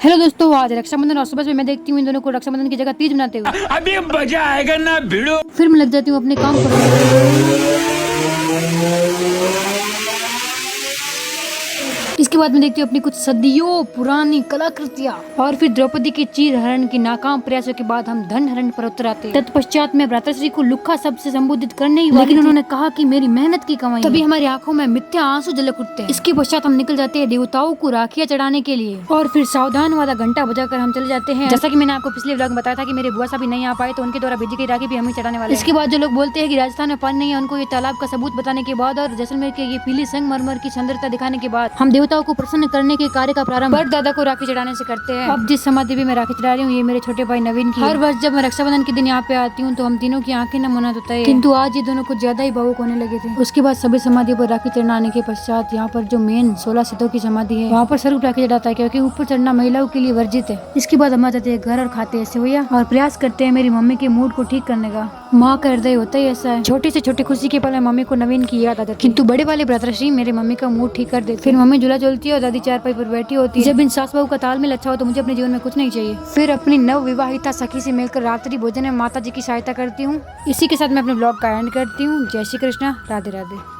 Hello दोस्तों, आज रक्षाबंधन और सुबह से मैं देखती हूँ इन दोनों को रक्षाबंधन की जगह तीज मनाते हुए। अभी मजा आएगा ना भिड़ो। फिर मैं लग जाती हूँ अपने काम पर। इसके बाद मैं देखती हूँ अपनी कुछ सदियों पुरानी कलाकृतियाँ। और फिर द्रौपदी के चीर हरण की नाकाम प्रयासों के बाद हम धन हरण पर उतर आते हैं। तत्पश्चात मैं भ्राताश्री को लुक्खा शब्द से संबोधित करने ही लेकिन उन्होंने कहा कि मेरी मेहनत की कमाई। तभी हमारी आंखों में मिथ्या आंसू झलक उठते हैं। इसके पश्चात हम निकल जाते हैं देवताओं को राखियां चढ़ाने के लिए। और फिर सावधान वाला घंटा बजाकर हम चले जाते हैं। जैसा कि मैंने आपको पिछले व्लॉग में बताया था कि मेरे बुआ साहब नहीं आ पाए, तो उनके द्वारा भेजी गई राखी भी हम ही चढ़ाने वाले हैं। इसके बाद जो लोग बोलते हैं कि राजस्थान में पानी नहीं है, उनको ये तालाब का सबूत बताने के बाद और जैसलमेर के ये पीली संगमरमर की सुंदरता दिखाने के बाद हम देवताओं को प्रसन्न करने के कार्य का प्रारंभ बड़ दादा को राखी चढ़ाने से करते हैं। अब जिस समाधि भी मैं राखी चढ़ा रही हूँ, ये मेरे छोटे भाई नवीन की। हर वर्ष जब मैं रक्षाबंधन के दिन यहाँ पे आती हूँ तो हम तीनों की आंखें नम होना होता है, किंतु आज ये दोनों कुछ ज्यादा ही भावुक होने लगे थे। उसके बाद सभी समाधियों पर राखी चढ़ाने के पश्चात यहाँ पर जो मेन 16 सिद्धों की समाधि है, वहाँ पर सिर्फ राखी चढ़ाता है, क्योंकि ऊपर चढ़ना महिलाओं के लिए वर्जित है। इसके बाद हम आ जाते हैं घर और खाते हैं सेवैया और प्रयास करते हैं मेरी मम्मी के मूड को ठीक करने का। माँ का हृदय होता ही ऐसा है, छोटी से छोटी खुशी के पल में मम्मी को नवीन की याद आ जाती है, किंतु बड़े वाले भ्राताश्री मेरे मम्मी का मूड ठीक कर देते। फिर मम्मी झूला झूलती है और दादी चारपाई पर बैठी होती है। जब इन सास बहू का तालमेल अच्छा हो तो मुझे अपने जीवन में कुछ नहीं चाहिए। फिर अपनी नव विवाहिता सखी से मिलकर रात्रि भोजन में माता जी की सहायता करती हूँ। इसी के साथ मैं अपने ब्लॉग का एंड करती हूँ। जय श्री कृष्णा, राधे राधे।